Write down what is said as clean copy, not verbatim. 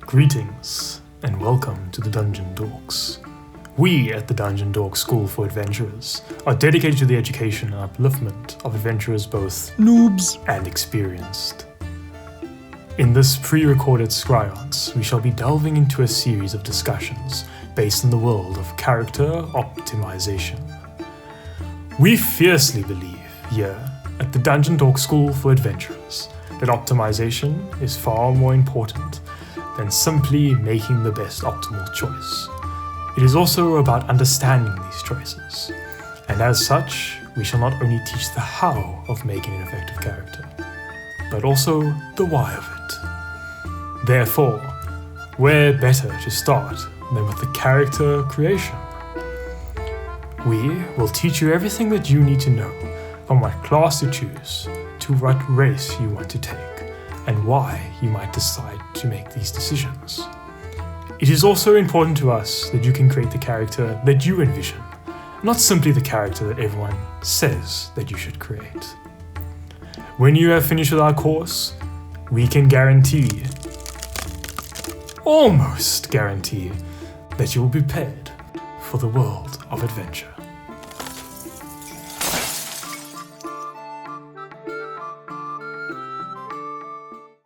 Greetings, and welcome to the DungeonDorcs. We at the DungeonDorc School for Adventurers are dedicated to the education and upliftment of adventurers both noobs and experienced. In this pre-recorded Scryons, we shall be delving into a series of discussions based in the world of character optimization. We fiercely believe here at the DungeonDorc School for Adventurers that optimization is far more important than simply making the best optimal choice. It is also about understanding these choices, and as such, we shall not only teach the how of making an effective character, but also the why of it. Therefore, where better to start than with the character creation? We will teach you everything that you need to know, from what class to choose, to what race you want to take, and why you might decide to make these decisions. It is also important to us that you can create the character that you envision, not simply the character that everyone says that you should create. When you have finished with our course, we can guarantee, almost guarantee, that you will be prepared for the world of adventure.